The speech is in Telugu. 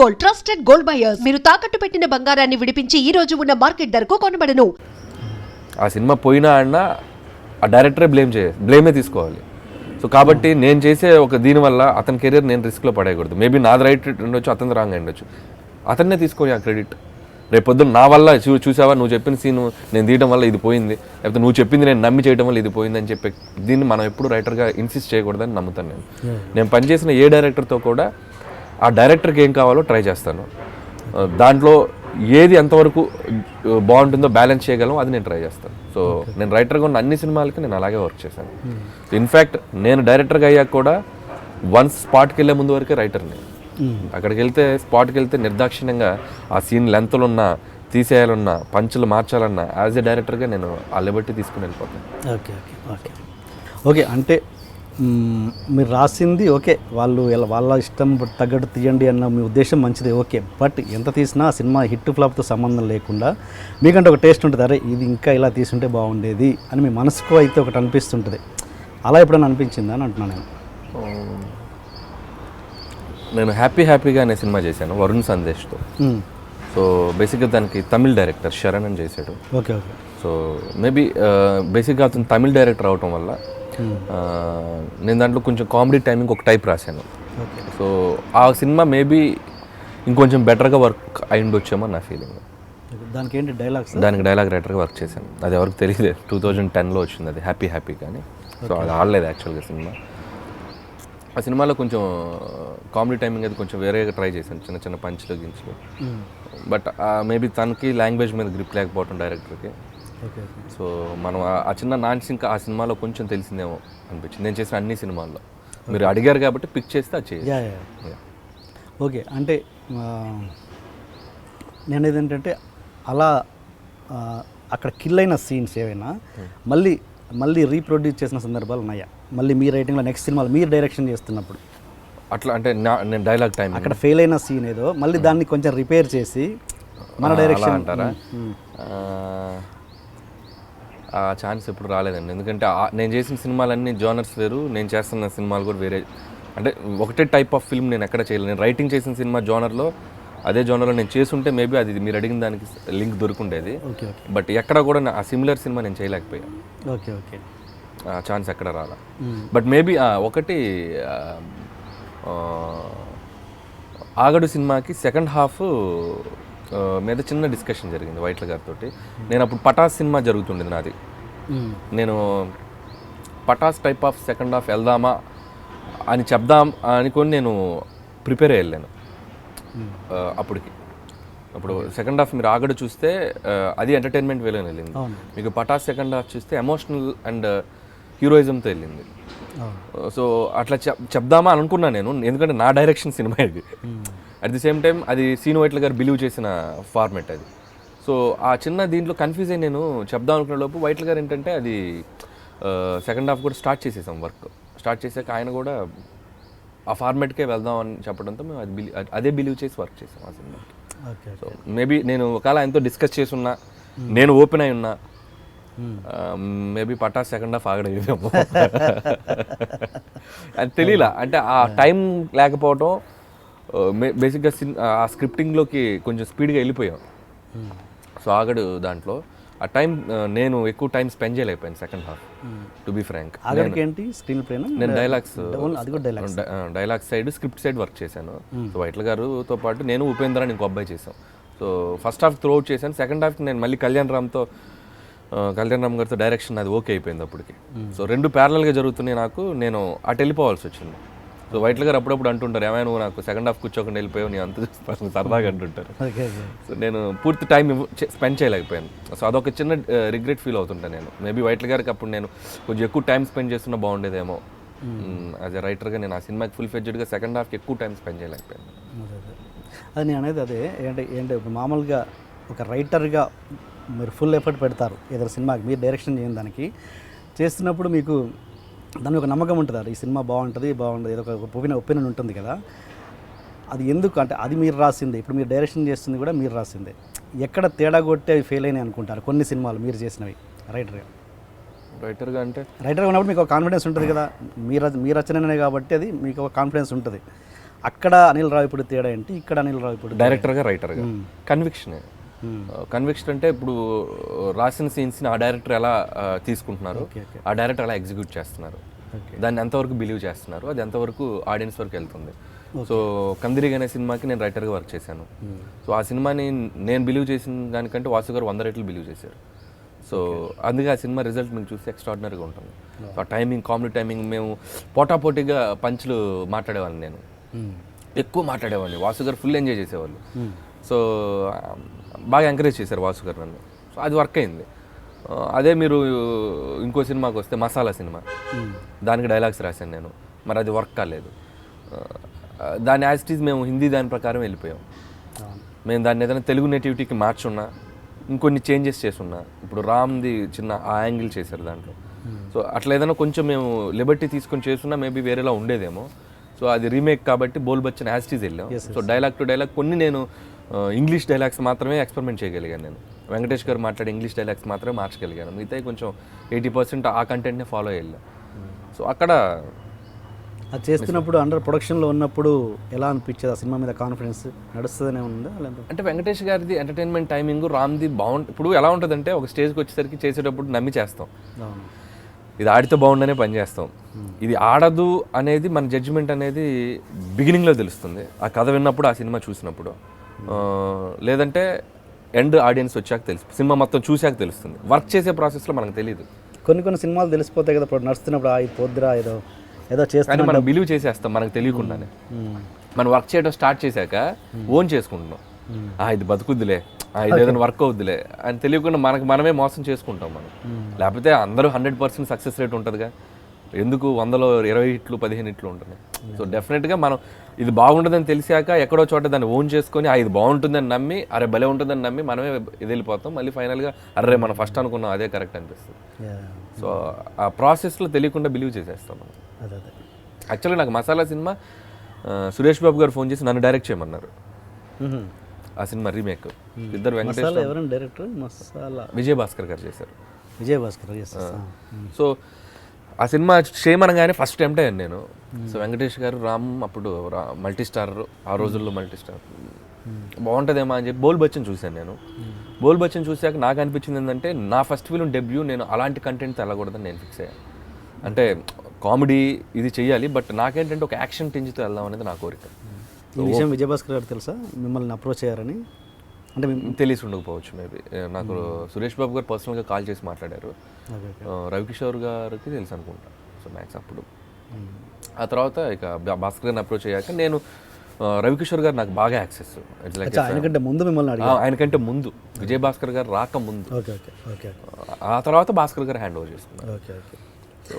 Gold, trusted gold buyers. మీరు తాకట్టు పెట్టిన బంగారాన్ని విడిపించి ఈ రోజు ఉన్న మార్కెట్ ధరకు కొనబడను. ఆ సినిమా పోయినా అన్నా ఆ డైరెక్టరే బ్లేమే తీసుకోవాలి. సో కాబట్టి నేను చేసే ఒక దీనివల్ల అతని కెరీర్ నేను రిస్క్లో పడేయకూడదు. మేబీ నాది రైట్ ఉండొచ్చు, అతని రాంగ్ ఉండొచ్చు, అతన్నే తీసుకొని ఆ క్రెడిట్. రేపు పొద్దున్న నా వల్ల చూసావా నువ్వు చెప్పిన సీన్ నేను తీయడం వల్ల ఇది పోయింది, లేకపోతే నువ్వు చెప్పింది నేను నమ్మి చేయడం వల్ల ఇది పోయింది అని చెప్పి దీన్ని మనం ఎప్పుడు రైటర్గా ఇన్సిస్ట్ చేయకూడదని నమ్ముతాను నేను పనిచేసిన ఏ డైరెక్టర్తో కూడా ఆ డైరెక్టర్కి ఏం కావాలో ట్రై చేస్తాను. దాంట్లో ఏది ఎంతవరకు బాగుంటుందో బ్యాలెన్స్ చేయగలం అది నేను ట్రై చేస్తాను. సో నేను రైటర్గా ఉన్న అన్ని సినిమాలకి నేను అలాగే వర్క్ చేశాను. ఇన్ఫ్యాక్ట్ నేను డైరెక్టర్గా అయ్యాక కూడా వన్స్ స్పాట్కి వెళ్ళే ముందు వరకే రైటర్ని. అక్కడికి వెళ్తే స్పాట్కి వెళ్తే నిర్దాక్షిణ్యంగా ఆ సీన్ లెంత్లు ఉన్నా తీసేయాలన్నా పంచులు మార్చాలన్నా యాజ్ ఎ డైరెక్టర్గా నేను అల్లబట్టి తీసుకుని వెళ్ళిపోతాను. ఓకే ఓకే ఓకే ఓకే అంటే మీరు రాసింది ఓకే, వాళ్ళ ఇష్టం తగ్గట్టు తీయండి అన్న మీ ఉద్దేశం మంచిదే ఓకే. బట్ ఎంత తీసినా ఆ సినిమా హిట్ ఫ్లాప్తో సంబంధం లేకుండా మీకంటే ఒక టేస్ట్ ఉంటుంది, అరే ఇది ఇంకా ఇలా తీసుంటే బాగుండేది అని మీ మనసుకు అయితే ఒకటి అనిపిస్తుంటుంది. అలా ఎప్పుడైనా అనిపించిందా అని అంటున్నాను నేను. నేను హ్యాపీగా అనే సినిమా చేశాను వరుణ్ సందేశ్తో. సో బేసిక్గా దానికి తమిళ్ డైరెక్టర్ శరణ్ అని చేశాడు. Okay okay. సో మేబీ బేసిక్గా అతను తమిళ్ డైరెక్టర్ అవటం వల్ల నేను దాంట్లో కొంచెం కామెడీ టైమింగ్ ఒక టైప్ రాశాను. సో ఆ సినిమా మేబీ ఇంకొంచెం బెటర్గా వర్క్ అయి ఉండొచ్చేమో నా ఫీలింగ్. దానికి ఏంటి డైలాగ్స్? దానికి డైలాగ్ రైటర్గా వర్క్ చేశాను. అది ఎవరికి తెలియదు, 2010లో వచ్చింది అది హ్యాపీ కానీ. సో అది ఆడలేదు యాక్చువల్గా సినిమా. ఆ సినిమాలో కొంచెం కామెడీ టైమింగ్ అది కొంచెం వేరేగా ట్రై చేశాను, చిన్న చిన్న పంచులు గించులు. బట్ మేబీ తనకి లాంగ్వేజ్ మీద గ్రిప్ లేకపోవటం డైరెక్టర్కి. సో మనం ఆ చిన్న నాన్స్ ఇంకా ఆ సినిమాలో కొంచెం తెలిసిందేమో అనిపించింది. నేను చేసిన అన్ని సినిమాల్లో మీరు అడిగారు కాబట్టి పిక్ చేస్తే అది చేయాలి. ఓకే అంటే నేను ఏదేంటంటే అలా అక్కడ కిల్ అయిన సీన్స్ ఏవైనా మళ్ళీ రీప్రొడ్యూస్ చేసిన సందర్భాలు ఉన్నాయా? మళ్ళీ మీ రైటింగ్లో నెక్స్ట్ సినిమాలో మీరు డైరెక్షన్ చేస్తున్నప్పుడు అట్లా అంటే నేను డైలాగ్ టైం అక్కడ ఫెయిల్ అయిన సీన్ ఏదో మళ్ళీ దాన్ని కొంచెం రిపేర్ చేసి మన డైరెక్షన్ అంటారా? ఆ ఛాన్స్ ఎప్పుడు రాలేదండి. ఎందుకంటే నేను చేసిన సినిమాలన్నీ జోనర్స్ వేరు, నేను చేస్తున్న సినిమాలు కూడా వేరే. అంటే ఒకటే టైప్ ఆఫ్ ఫిల్మ్ నేను ఎక్కడ చేయలేదు. నేను రైటింగ్ చేసిన సినిమా జోనర్లో అదే జోనర్లో నేను చేస్తుంటే మేబీ అది మీరు అడిగిన దానికి లింక్ దొరుకుండేది. బట్ ఎక్కడ కూడా ఆ సిమిలర్ సినిమా నేను చేయలేకపోయాను. Okay okay. ఆ ఛాన్స్ ఎక్కడ రాలా. బట్ మేబీ ఒకటి ఆగడు సినిమాకి సెకండ్ హాఫ్ మీద చిన్న డిస్కషన్ జరిగింది వైట్ల గారితో. నేను అప్పుడు పటాస్ సినిమా జరుగుతుండేది నాది. నేను Pataas type of second half వెళ్దామా అని చెప్దాం అనుకొని నేను ప్రిపేర్ అయ్యాను అప్పుడు సెకండ్ హాఫ్ మీరు ఆగడు చూస్తే అది ఎంటర్టైన్మెంట్ వేలో వెళ్ళింది. మీకు పటాస్ సెకండ్ హాఫ్ చూస్తే ఎమోషనల్ అండ్ హీరోయిజంతో వెళ్ళింది. సో అట్లా చెప్దామా అనుకున్నాను నేను, ఎందుకంటే నా డైరెక్షన్ సినిమా ఇది. అట్ ది సేమ్ టైం అది సీను వైట్ల గారు బిలీవ్ చేసిన ఫార్మెట్ అది. సో ఆ చిన్న దీంట్లో కన్ఫ్యూజ్ అయ్యి నేను చెప్దాం అనుకునే లోపు వైట్ల గారు ఏంటంటే అది సెకండ్ హాఫ్ కూడా స్టార్ట్ చేసేసాం. వర్క్ స్టార్ట్ చేశాక ఆయన కూడా ఆ ఫార్మెట్కే వెళ్దాం అని చెప్పడంతో మేము అదే బిలీవ్ చేసి వర్క్ చేసాం ఆ సినిమాకి. సో మేబీ నేను ఒకవేళ ఆయనతో డిస్కస్ చేసి ఉన్నా, నేను ఓపెన్ అయి ఉన్నా, మేబీ పటాస్ సెకండ్ హాఫ్ ఆగడేదేమో అది తెలియలా. అంటే ఆ టైం లేకపోవటం, బేసిక్గా ఆ స్క్రిప్టింగ్లోకి కొంచెం స్పీడ్గా వెళ్ళిపోయాం. సో ఆగడు దాంట్లో ఆ టైం నేను ఎక్కువ టైం స్పెండ్ చేయలేకపోయాను second half, to be frank. నేను dialogue side script side work చేశాను. సో వైట్ల గారుతో పాటు నేను ఉపేంద్ర అని ఇంకో అబ్బాయి చేశాను. So first half throughout చేశాను. సెకండ్ హాఫ్కి నేను మళ్ళీ కళ్యాణ్ రామ్ గారితో డైరెక్షన్ అది ఓకే అయిపోయింది అప్పటికి. సో రెండు ప్యారలల్గా జరుగుతున్నాయి నాకు. నేను అటు వెళ్ళిపోవాల్సి వచ్చింది. సో వైట్ల గారు అప్పుడప్పుడు అంటుంటారు, ఏమైనా నువ్వు నాకు సెకండ్ హాఫ్ కూర్చోకుండా వెళ్ళిపోయావు, నీ అంత చూస్తాను సరదాగా అంటుంటారు. సో నేను పూర్తి టైం స్పెండ్ చేయలేకపోయాను. సో అదొక చిన్న రిగ్రెట్ ఫీల్ అవుతుంటాను నేను. మేబీ వైట్ల గారికి అప్పుడు నేను కొంచెం ఎక్కువ టైం స్పెండ్ చేస్తున్నా బాగుండేదేమో. యాజ్ ఎ రైటర్గా నేను ఆ సినిమాకి ఫుల్ ఫ్లెడ్జ్డ్గా సెకండ్ హాఫ్కి ఎక్కువ టైం స్పెండ్ చేయలేకపోయాను. అది నేను అనేది అదే ఏంటంటే మామూలుగా ఒక రైటర్గా మీరు ఫుల్ ఎఫర్ట్ పెడతారు ఏదైనా సినిమాకి, మీరు డైరెక్షన్ చేయని దానికి చేస్తున్నప్పుడు మీకు దాని ఒక నమ్మకం ఉంటుంది, ఈ సినిమా బాగుంటుంది ఏదో ఒక ఒపీనియన్ ఉంటుంది కదా. అది ఎందుకు అంటే అది మీరు రాసిందే, ఇప్పుడు మీరు డైరెక్షన్ చేస్తుంది కూడా మీరు రాసిందే. ఎక్కడ తేడా కొట్టి అవి ఫెయిల్ అయినాయి అనుకుంటారు కొన్ని సినిమాలు మీరు చేసినవి రైటర్గా అంటే రైటర్గా ఉన్నప్పుడు మీకు ఒక కాన్ఫిడెన్స్ ఉంటుంది కదా, మీ రచననే కాబట్టి అది మీకు ఒక కాన్ఫిడెన్స్ ఉంటుంది. అక్కడ అనిల్ రావిపూడి తేడా ఏంటి, ఇక్కడ అనిల్ రావిపూడి డైరెక్టర్గా రైటర్గా కన్విక్షన్. కన్విక్షన్ అంటే ఇప్పుడు రాసిన సీన్స్ని ఆ డైరెక్టర్ ఎలా తీసుకుంటున్నారు, ఆ డైరెక్టర్ ఎలా ఎగ్జిక్యూట్ చేస్తున్నారు, దాన్ని ఎంతవరకు బిలీవ్ చేస్తున్నారు, అది ఎంతవరకు ఆడియన్స్ వరకు వెళ్తుంది. సో కందిరిగ్ అనే సినిమాకి నేను రైటర్గా వర్క్ చేశాను. సో ఆ సినిమాని నేను బిలీవ్ చేసిన దానికంటే వాసు గారు 100 రెట్లు బిలీవ్ చేశారు. సో అందుకే ఆ సినిమా రిజల్ట్ మీకు చూస్తే ఎక్స్ట్రాడినరీగా ఉంటుంది. సో ఆ టైమింగ్, కామెడీ టైమింగ్, మేము పోటాపోటీగా పంచులు మాట్లాడేవాడిని, నేను ఎక్కువ మాట్లాడేవాడిని, వాసు గారు ఫుల్ ఎంజాయ్ చేసేవాళ్ళు. సో బాగా ఎంకరేజ్ చేశారు వాసు గారు నన్ను. సో అది వర్క్ అయింది. అదే మీరు ఇంకో సినిమాకి వస్తే మసాలా సినిమా, దానికి డైలాగ్స్ రాశాను నేను, మరి అది వర్క్ కాలేదు. దాని యాజ్ ఇట్ ఈజ్ మేము హిందీ దాని ప్రకారం వెళ్ళిపోయాం. మేము దాన్ని ఏదైనా తెలుగు నేటివిటీకి మార్చున్నా, ఇంకొన్ని చేంజెస్ చేసున్నా, ఇప్పుడు రామ్ది చిన్న ఆ యాంగిల్ చేశారు దాంట్లో. సో అట్లా ఏదైనా కొంచెం మేము లిబర్టీ తీసుకొని చేస్తున్నా మేబీ వేరేలా ఉండేదేమో. సో అది రీమేక్ కాబట్టి బోల్ బచ్చన్ యాజ్ ఇట్ ఈజ్ వెళ్ళాం. సో డైలాగ్ టు డైలాగ్ కొన్ని నేను ఇంగ్లీష్ డైలాగ్స్ మాత్రమే ఎక్స్పెరిమెంట్ చేయగలిగాను. నేను వెంకటేష్ గారు మాట్లాడే ఇంగ్లీష్ డైలాగ్స్ మాత్రమే మార్చగలిగాను. మిగతా కొంచెం 80% ఆ కంటెంట్నే ఫాలో అయ్యాను. సో అక్కడ అది చేస్తున్నప్పుడు అండర్ ప్రొడక్షన్లో ఉన్నప్పుడు ఎలా అనిపించేది, ఆ సినిమా మీద కాన్ఫిడెన్స్ నడుస్తుందనే ఉందా లేకపోతే? అంటే వెంకటేష్ గారిది ఎంటర్టైన్మెంట్ టైమింగ్, రామ్ది ఇప్పుడు ఎలా ఉంటుందంటే ఒక స్టేజ్కి వచ్చేసరికి చేసేటప్పుడు నమ్మి చేస్తాం, ఇది ఆడితే బాగుండనే పని చేస్తాం. ఇది ఆడదు అనేది మన జడ్జిమెంట్ అనేది బిగినింగ్లో తెలుస్తుంది, ఆ కథ విన్నప్పుడు, ఆ సినిమా చూసినప్పుడు. లేదంటే ఎండ్ ఆడియన్స్ వచ్చాక తెలుసు, సినిమా మొత్తం చూశాక తెలుస్తుంది. వర్క్ చేసే ప్రాసెస్లో మనకు తెలియదు. కొన్ని సినిమాలు తెలిసిపోతాయి కదా, ఇప్పుడు నడుస్తున్నప్పుడు ఇది పొద్దురా ఏదో చేస్తాను కానీ మనం బిలీవ్ చేసేస్తాం మనకు తెలియకుండానే. మనం వర్క్ చేయడం స్టార్ట్ చేశాక ఓన్ చేసుకుంటున్నాం, ఇది బతుకుద్దులే, ఇది ఏదైనా వర్క్ అవుద్దులే అని తెలియకుండా మనమే మోసం చేసుకుంటాం మనం. లేకపోతే అందరూ 100% సక్సెస్ రేట్ ఉంటుందిగా, ఎందుకు 100లో 20 హిట్లు 15 హిట్లు ఉంటుంది. సో డెఫినెట్గా మనం ఇది బాగుంటుందని తెలిసాక ఎక్కడో చోట దాన్ని ఓన్ చేసుకొని ఇది బాగుంటుందని నమ్మి, అరే భలే ఉంటుందని నమ్మి మనమే ఇది వెళ్ళిపోతాం. మళ్ళీ ఫైనల్గా అరే మనం ఫస్ట్ అనుకున్నాం అదే కరెక్ట్ అనిపిస్తుంది. సో ఆ ప్రాసెస్లో తెలియకుండా బిలీవ్ చేసేస్తాం మనం. యాక్చువల్గా నాకు మసాలా సినిమా సురేష్ బాబు గారు ఫోన్ చేసి నన్ను డైరెక్ట్ చేయమన్నారు. ఆ సినిమా రీమేక్ ఇద్దరు వెంకటేష్ డైరెక్టర్ మసాలా విజయ్ భాస్కర్ గారు చేశారు. విజయ్ భాస్కర్. సో ఆ సినిమా చేయమనగానే ఫస్ట్ అటెంప్ట్ అయ్యాను నేను. సో వెంకటేష్ గారు, రామ్ అప్పుడు మల్టీ స్టార్, ఆ రోజుల్లో మల్టీ స్టార్ బాగుంటుందేమో అని చెప్పి బోల్ బచ్చన్ చూశాను నేను. బోల్ బచ్చన్ చూశాక నాకు అనిపించింది ఏంటంటే నా ఫస్ట్ ఫిల్మ్ డెబ్యూ, నేను అలాంటి కంటెంట్ వెళ్ళకూడదని నేను ఫిక్స్ అయ్యాను. అంటే కామెడీ ఇది చెయ్యాలి, బట్ నాకేంటంటే ఒక యాక్షన్ టింజ్తో వెళ్దాం అనేది నా కోరిక. ఈ విషయం విజయ్ భాస్కర్ గారు తెలుసా మిమ్మల్ని అప్రోచ్ అయ్యారని? అంటే తెలిసి ఉండకపోవచ్చు మేబీ. నాకు సురేష్ బాబు గారు పర్సనల్గా కాల్ చేసి మాట్లాడారు. రవికిషోర్ గారికి తెలుసు అనుకుంటా. సో మ్యాక్స్ అప్పుడు ఆ తర్వాత ఇక భాస్కర్ గారిని అప్రోచ్ అయ్యాక నేను రవికిషోర్ గారు నాకు బాగా యాక్సెస్. ఆయనకంటే ముందు మిమ్మల్ని అడిగారు? ఆయనకంటే ముందు, విజయ్ భాస్కర్ గారు రాక ముందు. ఆ తర్వాత భాస్కర్ గారు హ్యాండ్ ఓవర్ చేసుకున్నారు. ఓకే.